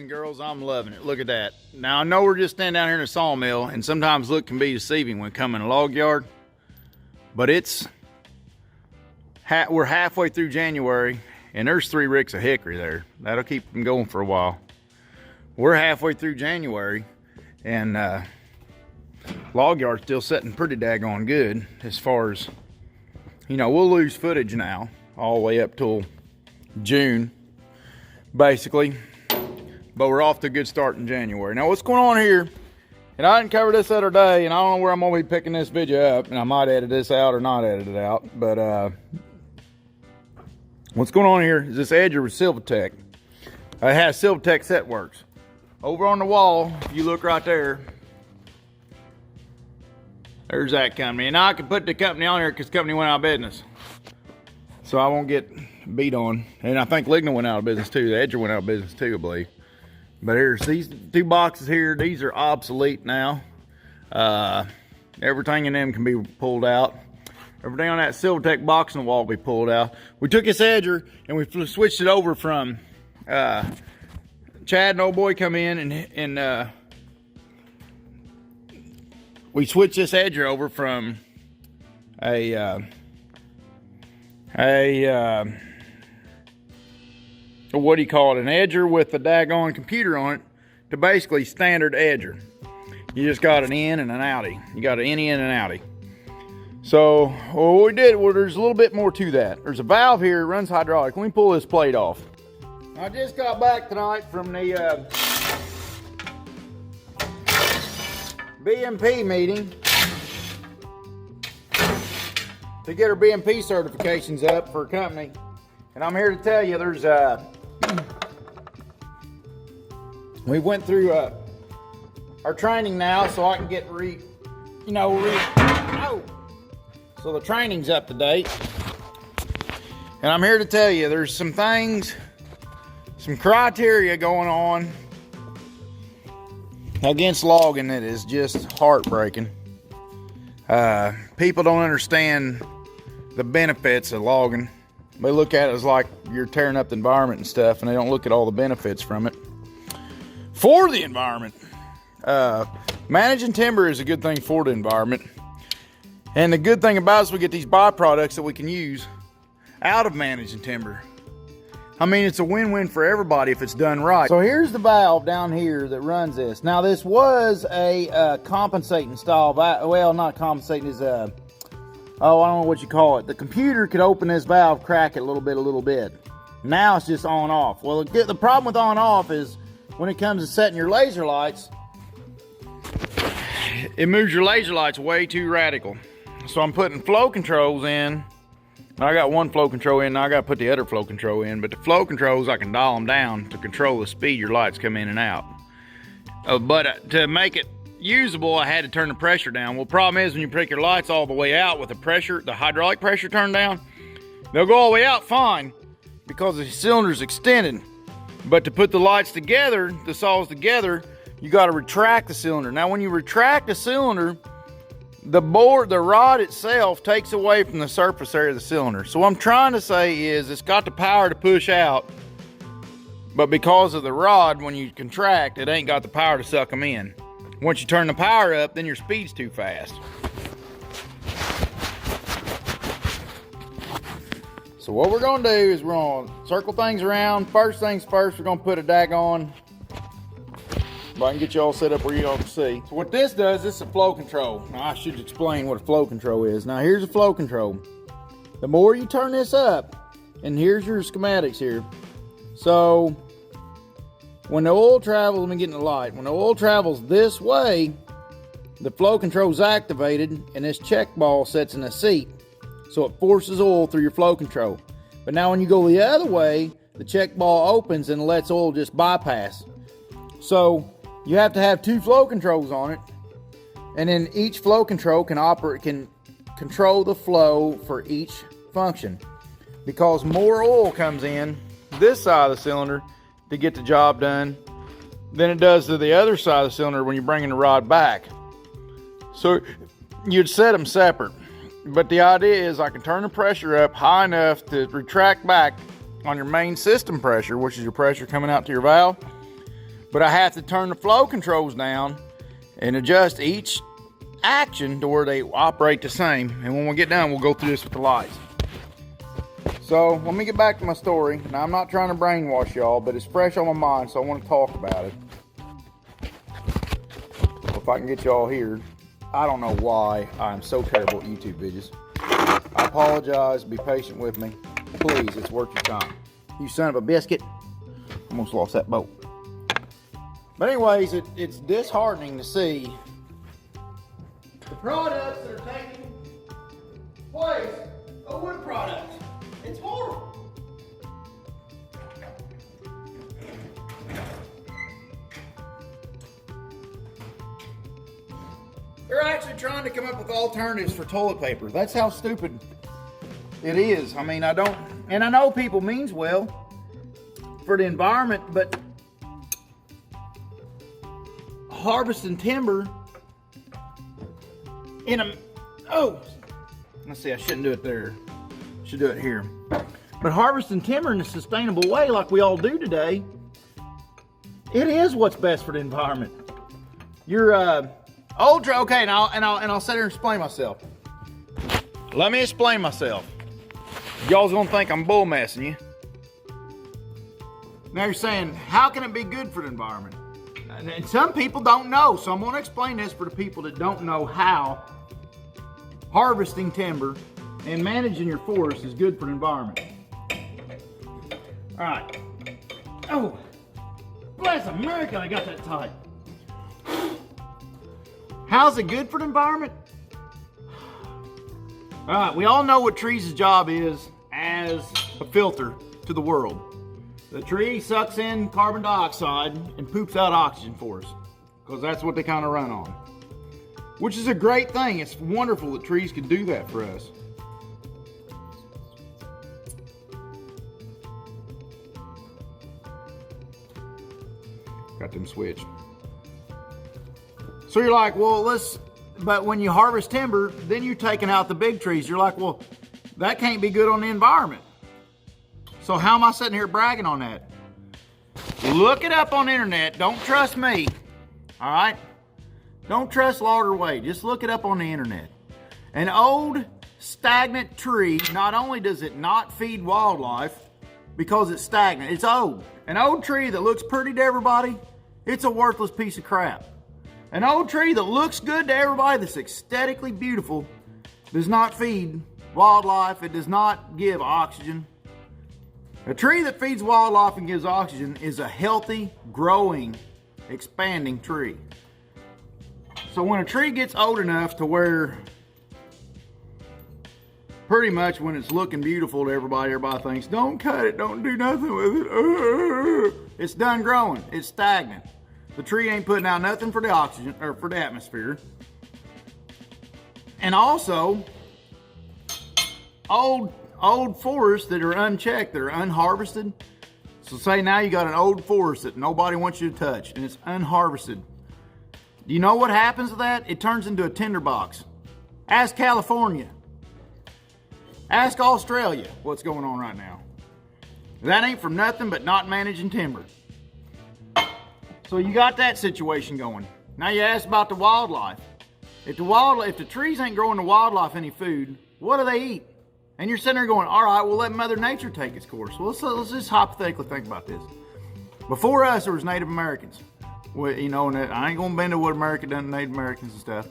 and girls, I'm loving it. Look at that. Now, I know we're just standing down here in a sawmill, and sometimes look can be deceiving when coming in a log yard, but we're halfway through January, and there's 3 ricks of hickory there. That'll keep them going for a while. We're halfway through January, and log yard's still sitting pretty daggone good as far as, you know, we'll lose footage now all the way up till June, basically. But we're off to a good start in January. Now, what's going on here, and I didn't cover this the other day, and I don't know where I'm gonna be picking this video up, and I might edit this out or not edit it out, but what's going on here is this edger with Silvatech. It has Silvatech set works. Over on the wall, if you look right there, there's that company. And now I can put the company on here because the company went out of business. So I won't get beat on. And I think Ligna went out of business too. The edger went out of business too, I believe. But here's these 2 boxes here. These are obsolete now. Everything in them can be pulled out. Everything on that Silvatech box on the wall will be pulled out. We took this edger and we switched it over from Chad and old boy come in and we switched this edger over from what do you call it, an edger with a daggone computer on it, to basically standard edger. You just got an in and an outie. You got an in and an outie. So what we did, well, there's a little bit more to that. There's a valve here, it runs hydraulic. Let me pull this plate off. I just got back tonight from the BMP meeting to get our BMP certifications up for a company. And I'm here to tell you there's we went through our training now, so I can get so the training's up to date. And I'm here to tell you there's some things, some criteria going on against logging that is just heartbreaking. People don't understand the benefits of logging. They look at it as like you're tearing up the environment and stuff, and they don't look at all the benefits from it for the environment. Managing timber is a good thing for the environment, and the good thing about it is we get these byproducts that we can use out of managing timber. I mean, it's a win-win for everybody if it's done right. So here's the valve down here that runs this. Now, this was a compensating style valve. Well, not compensating, is I don't know what you call it. The computer could open this valve, crack it a little bit. Now it's just on off. Well, the problem with on off is when it comes to setting your laser lights, it moves your laser lights way too radical. So I'm putting flow controls in. I got one flow control in, now I got to put the other flow control in, but the flow controls, I can dial them down to control the speed your lights come in and out. But to make it usable, I had to turn the pressure down. Well, problem is when you pick your lights all the way out with the hydraulic pressure turned down, they'll go all the way out fine because the cylinder's extended. But to put the lights together, the saws together, you got to retract the cylinder. Now, when you retract the cylinder, the rod itself takes away from the surface area of the cylinder. So what I'm trying to say is it's got the power to push out, but because of the rod, when you contract, it ain't got the power to suck them in. Once you turn the power up, then your speed's too fast. So what we're gonna do is we're gonna circle things around. First things first, we're gonna put a daggone, if I can get you all set up where you all can see. So what this does, this is a flow control. Now I should explain what a flow control is. Now here's a flow control. The more you turn this up, and here's your schematics here. So when the oil travels, let me get in the light. When the oil travels this way, the flow control is activated and this check ball sets in a seat. So it forces oil through your flow control. But now when you go the other way, the check ball opens and lets oil just bypass. So you have to have 2 flow controls on it, and then each flow control can control the flow for each function, because more oil comes in this side of the cylinder to get the job done than it does to the other side of the cylinder when you're bringing the rod back. So you'd set them separate, but the idea is I can turn the pressure up high enough to retract back on your main system pressure, which is your pressure coming out to your valve. But I have to turn the flow controls down and adjust each action to where they operate the same. And when we get done, we'll go through this with the lights. So let me get back to my story. Now, I'm not trying to brainwash y'all, but it's fresh on my mind, so I want to talk about it. If I can get y'all here. I don't know why I'm so terrible at YouTube videos. I apologize. Be patient with me. Please, it's worth your time. You son of a biscuit. Almost lost that boat. But anyways, it's disheartening to see the products that are taking place of wood products. It's horrible. They're actually trying to come up with alternatives for toilet paper. That's how stupid it is. I mean, I know people means well for the environment, but harvesting timber in a, let's see, I shouldn't do it there. Should do it here. But harvesting timber in a sustainable way like we all do today, it is what's best for the environment. Your okay, and I'll sit here and explain myself. Let me explain myself. Y'all's gonna think I'm bull messing you. Now you're saying, how can it be good for the environment? And some people don't know, so I'm gonna explain this for the people that don't know how harvesting timber and managing your forest is good for the environment. All right. Oh, bless America, I got that tight. How's it good for the environment? All right, we all know what trees' job is as a filter to the world. The tree sucks in carbon dioxide and poops out oxygen for us, because that's what they kind of run on. Which is a great thing. It's wonderful that trees can do that for us. Got them switched. So you're like, well, but when you harvest timber, then you're taking out the big trees. You're like, well, that can't be good on the environment. So how am I sitting here bragging on that? Look it up on the internet. Don't trust me. All right? Don't trust Lauder Wade. Just look it up on the internet. An old stagnant tree, not only does it not feed wildlife because it's stagnant, it's old. An old tree that looks pretty to everybody, it's a worthless piece of crap. An old tree that looks good to everybody, that's aesthetically beautiful, does not feed wildlife. It does not give oxygen. A tree that feeds wildlife and gives oxygen is a healthy, growing, expanding tree. So when a tree gets old enough to where pretty much when it's looking beautiful to everybody, everybody thinks, don't cut it, don't do nothing with it. It's done growing, it's stagnant. The tree ain't putting out nothing for the oxygen or for the atmosphere. And also, old forests that are unchecked, that are unharvested. So say now you got an old forest that nobody wants you to touch and it's unharvested. Do you know what happens to that? It turns into a tinderbox. Ask California. Ask Australia what's going on right now. That ain't from nothing but not managing timber. So you got that situation going. Now you asked about the wildlife. If the trees ain't growing the wildlife any food, what do they eat? And you're sitting there going, all right, well, let Mother Nature take its course. Well, let's just hypothetically think about this. Before us, there was Native Americans. Well, you know, and I ain't gonna bend to what America done to Native Americans and stuff.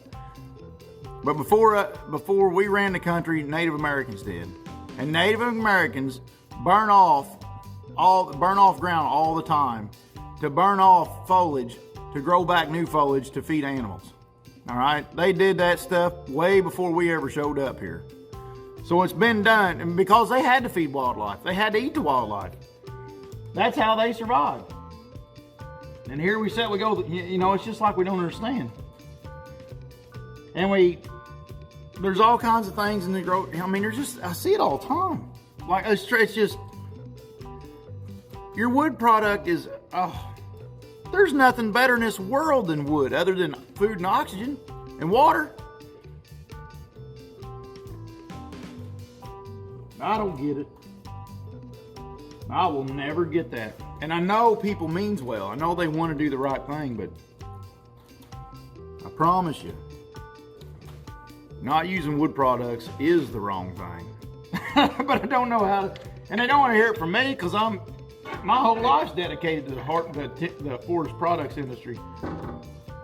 But before we ran the country, Native Americans did. And Native Americans burn off ground all the time to burn off foliage, to grow back new foliage to feed animals. All right, they did that stuff way before we ever showed up here. So it's been done, and because they had to feed wildlife, they had to eat the wildlife. That's how they survived. And here we sit, we go, you know, it's just like we don't understand. And there's all kinds of things in the growth. I mean, I see it all the time. Like, it's just, your wood product is, there's nothing better in this world than wood other than food and oxygen and water. I don't get it. I will never get that. And I know people means well. I know they want to do the right thing, but I promise you, not using wood products is the wrong thing. But I don't know how to, and they don't want to hear it from me because my whole life's dedicated to the forest products industry.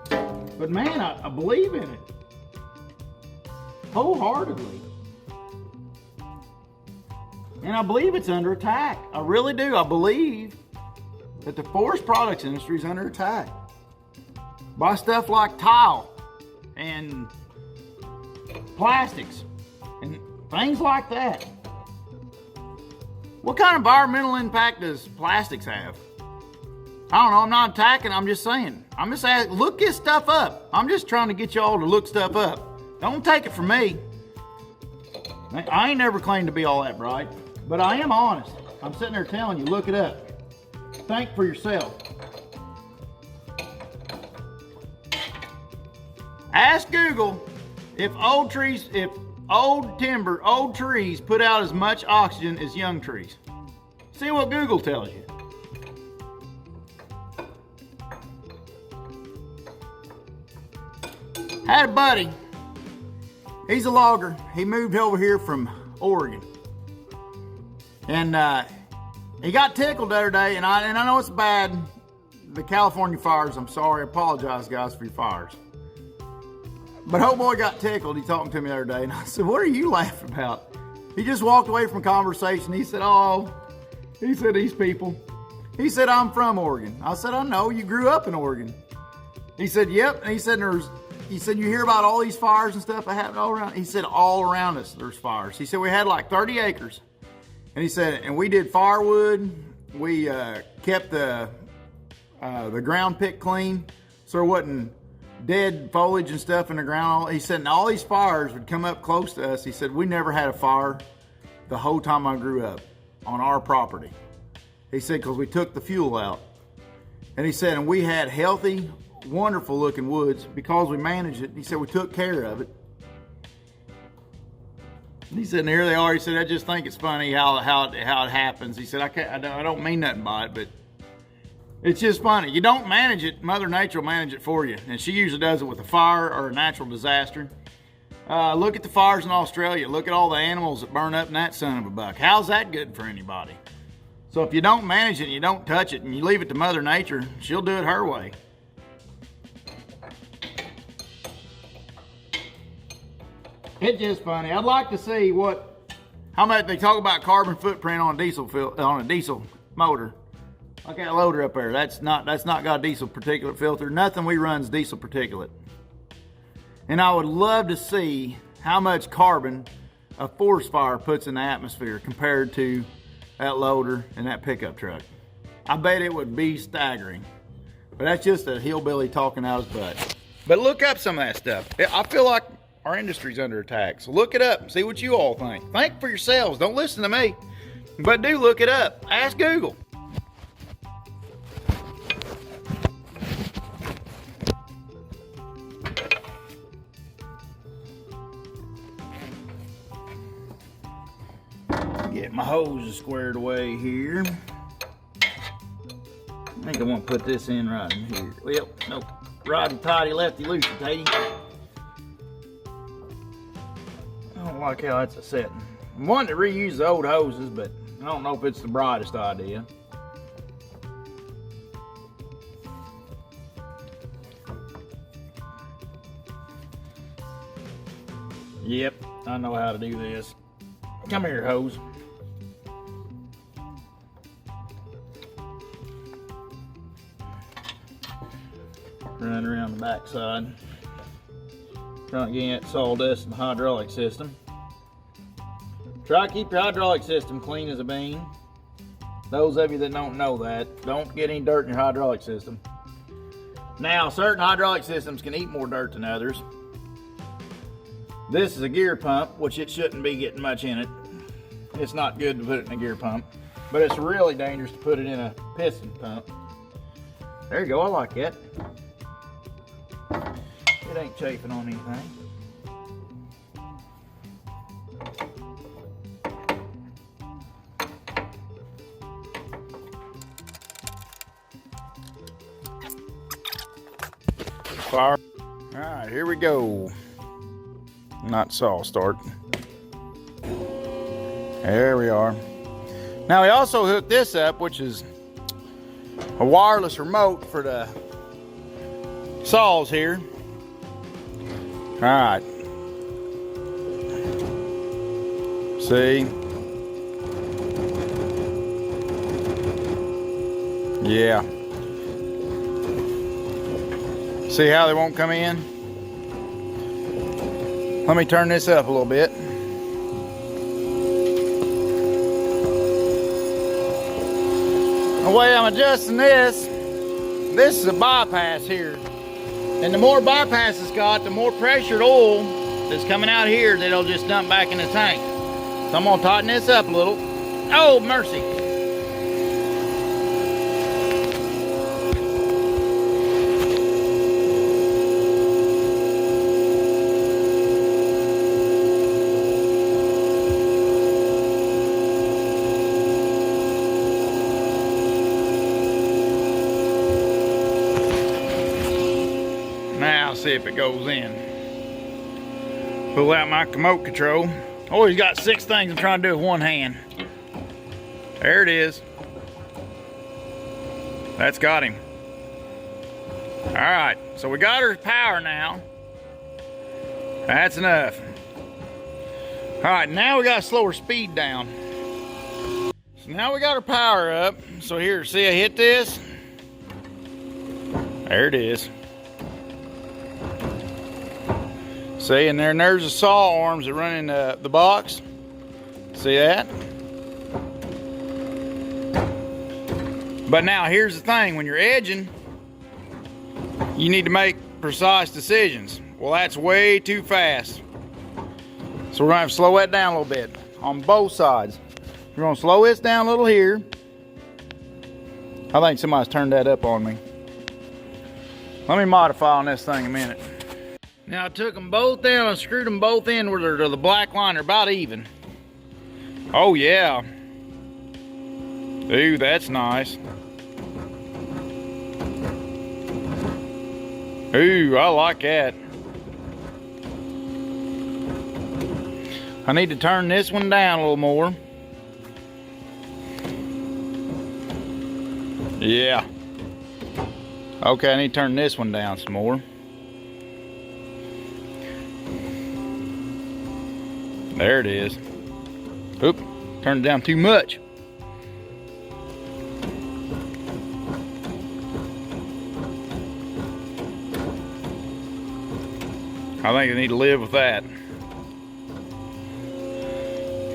But man, I believe in it wholeheartedly. And I believe it's under attack. I really do. I believe that the forest products industry is under attack by stuff like tile and plastics and things like that. What kind of environmental impact does plastics have? I don't know. I'm not attacking. I'm just saying. I'm just asking, look this stuff up. I'm just trying to get y'all to look stuff up. Don't take it from me. I ain't never claimed to be all that bright, but I am honest. I'm sitting there telling you, look it up. Think for yourself. Ask Google if old trees put out as much oxygen as young trees. See what Google tells you. Had a buddy. He's a logger. He moved over here from Oregon. And he got tickled the other day, and I know it's bad. The California fires, I'm sorry. I apologize, guys, for your fires. But old boy got tickled. He talking to me the other day, and I said, what are you laughing about? He just walked away from a conversation. He said, these people. He said, I'm from Oregon. I said, I know, you grew up in Oregon. He said, yep. And he said, you hear about all these fires and stuff that happen all around? He said, all around us there's fires. He said, we had like 30 acres. And he said, and we did firewood. We kept the ground picked clean so there wasn't dead foliage and stuff in the ground. He said, and all these fires would come up close to us. He said, we never had a fire the whole time I grew up on our property. He said, because we took the fuel out. And he said, and we had healthy, wonderful looking woods because we managed it. He said, we took care of it. He said, and here they are. He said, I just think it's funny how it happens. He said, I don't mean nothing by it, but it's just funny. You don't manage it, Mother Nature will manage it for you. And she usually does it with a fire or a natural disaster. Look at the fires in Australia. Look at all the animals that burn up in that son of a buck. How's that good for anybody? So if you don't manage it and you don't touch it and you leave it to Mother Nature, she'll do it her way. It's just funny. I'd like to see how much they talk about carbon footprint on a diesel motor. Look at that loader up there. That's not got a diesel particulate filter. Nothing we run's diesel particulate. And I would love to see how much carbon a forest fire puts in the atmosphere compared to that loader and that pickup truck. I bet it would be staggering. But that's just a hillbilly talking out his butt. But look up some of that stuff. I feel like our industry's under attack. So look it up and see what you all think. Think for yourselves. Don't listen to me. But do look it up. Ask Google. Get my hoses squared away here. I think I want to put this in right in here. Well, nope. Righty tighty, lefty loosey tatey. I don't like how that's a setting. I'm wanting to reuse the old hoses, but I don't know if it's the brightest idea. Yep, I know how to do this. Come here, hose. Run around the backside. Trying to get that sawdust in the hydraulic system. Try to keep your hydraulic system clean as a bean. Those of you that don't know that, don't get any dirt in your hydraulic system. Now, certain hydraulic systems can eat more dirt than others. This is a gear pump, which it shouldn't be getting much in it. It's not good to put it in a gear pump, but it's really dangerous to put it in a piston pump. There you go, I like that. It ain't chafing on anything. fire. All right, here we go. Not saw start. There we are. Now we also hooked this up, which is a wireless remote for the saws here. All right. See? Yeah. See how they won't come in? Let me turn this up a little bit. The way I'm adjusting this is a bypass here. And the more bypass it's got, the more pressured oil that's coming out here that it'll just dump back in the tank. So I'm gonna tighten this up a little. Oh, mercy. Now see if it goes in. Pull out my remote control. Always got 6 things I'm trying to do with one hand. There it is. That's got him. All right, so we got her power now. That's enough. All right, now we got to slow her speed down. So now we got her power up. So here, see I hit this? There it is. See, and there's the saw arms that run in the box. See that? But now here's the thing, when you're edging, you need to make precise decisions. Well, that's way too fast. So we're gonna have to slow that down a little bit on both sides. We're gonna slow this down a little here. I think somebody's turned that up on me. Let me modify on this thing a minute. Now I took them both down and screwed them both in where they're to the black line. They're about even. Oh yeah. Ooh, that's nice. Ooh, I like that. I need to turn this one down a little more. Yeah. Okay, I need to turn this one down some more. There it is. Oop, turned it down too much. I think I need to live with that.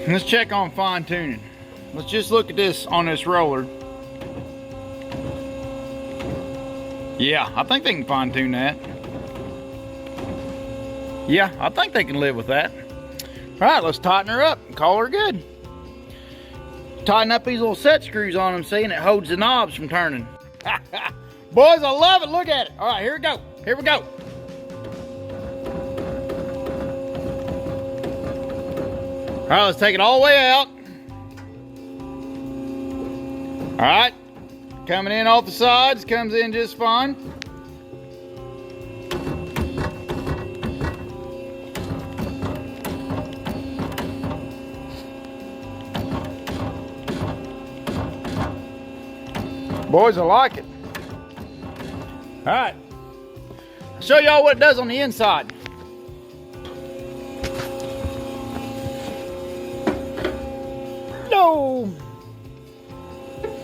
Let's check on fine tuning. Let's just look at this on this roller. Yeah, I think they can fine tune that. Yeah, I think they can live with that. All right, let's tighten her up and call her good. Tighten up these little set screws on them, see, and it holds the knobs from turning. Boys, I love it. Look at it. All right, here we go. Here we go. All right, let's take it all the way out. All right, coming in off the sides, comes in just fine. Boys, I like it. All right, I'll show y'all what it does on the inside. No.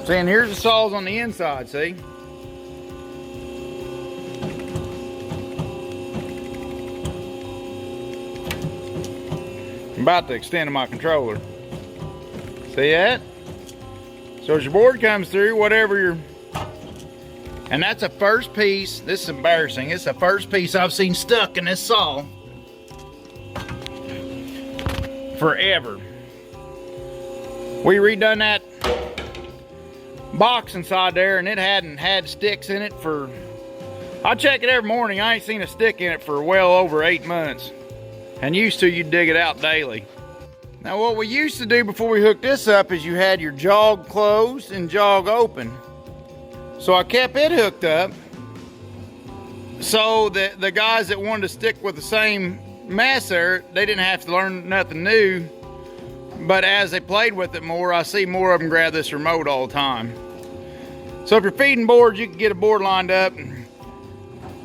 See, and here's the saws on the inside, see? I'm about to extend my controller. See that? So as your board comes through, whatever you're, and that's the first piece. This is embarrassing. It's the first piece I've seen stuck in this saw forever. We redone that box inside there, and it hadn't had sticks in it for, I check it every morning. I ain't seen a stick in it for well over 8 months. And used to, you'd dig it out daily. Now what we used to do before we hooked this up is you had your jog closed and jog open. So I kept it hooked up So the guys that wanted to stick with the same mess there, they didn't have to learn nothing new. But as they played with it more, I see more of them grab this remote all the time. So if you're feeding boards, you can get a board lined up,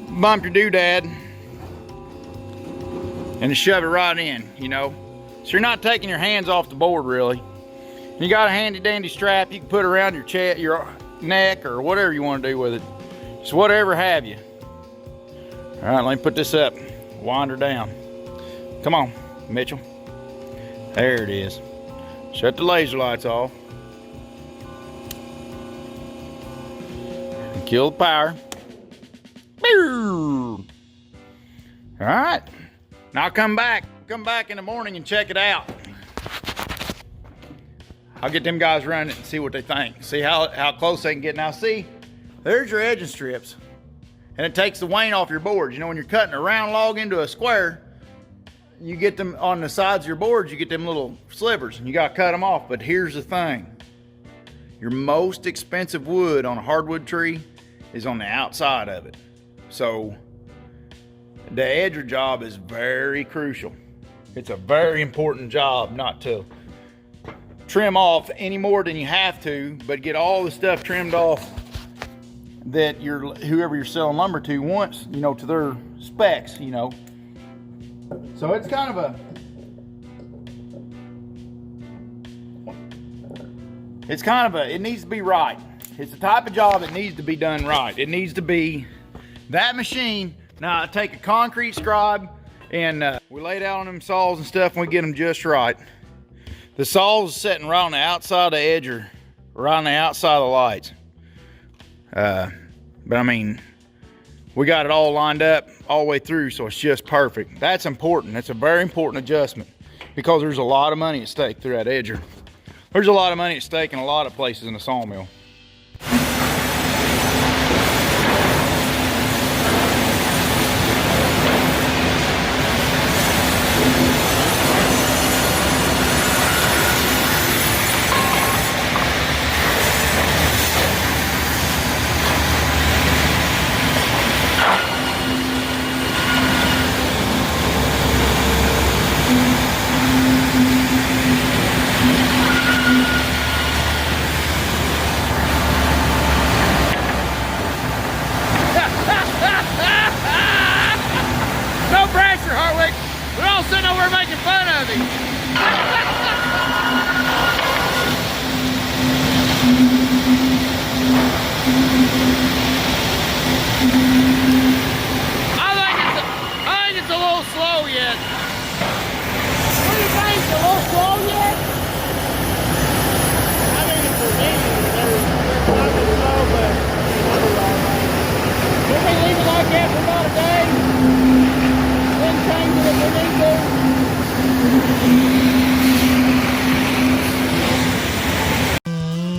bump your doodad, and shove it right in, you know. So you're not taking your hands off the board really. You got a handy dandy strap you can put around your chest, your neck, or whatever you want to do with it. Just whatever have you. All right, let me put this up. Wind her down. Come on, Mitchell. There it is. Shut the laser lights off. And kill the power. All right. Now come back in the morning and check it out. I'll get them guys running and see what they think. See how close they can get. Now see, there's your edging strips. And it takes the wane off your boards. You know, when you're cutting a round log into a square, you get them on the sides of your boards, you get them little slivers and you gotta cut them off. But here's the thing. Your most expensive wood on a hardwood tree is on the outside of it. So the edger job is very crucial. It's a very important job not to trim off any more than you have to, but get all the stuff trimmed off that whoever you're selling lumber to wants, you know, to their specs, you know. So it's kind of it needs to be right. It's the type of job that needs to be done right. It needs to be that machine. Now I take a concrete scribe and we lay down on them saws and stuff and we get them just right. The saw's sitting right on the outside of the edger, right on the outside of the lights. But I mean, we got it all lined up all the way through, so it's just perfect. That's important. That's a very important adjustment because there's a lot of money at stake through that edger. There's a lot of money at stake in a lot of places in the sawmill. We're all sitting over making fun of him. I think it's a little slow yet. What do you think? A little slow yet? I think it's for me. It's not too slow, but we'll be leaving like that for about a day. Change it if we need to.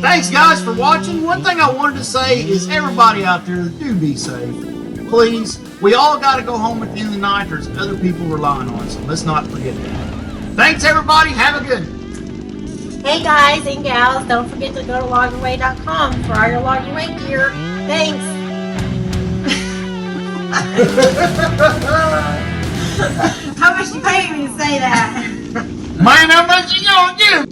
Thanks guys for watching. One thing I wanted to say is everybody out there, do be safe. Please, we all got to go home at the end of the night. There's other people relying on us, so let's not forget that. Thanks everybody, have a good one. Hey guys and gals, don't forget to go to logyourway.com for all your log your way gear. Thanks. How much you paying me to say that? Man, how much you gonna give?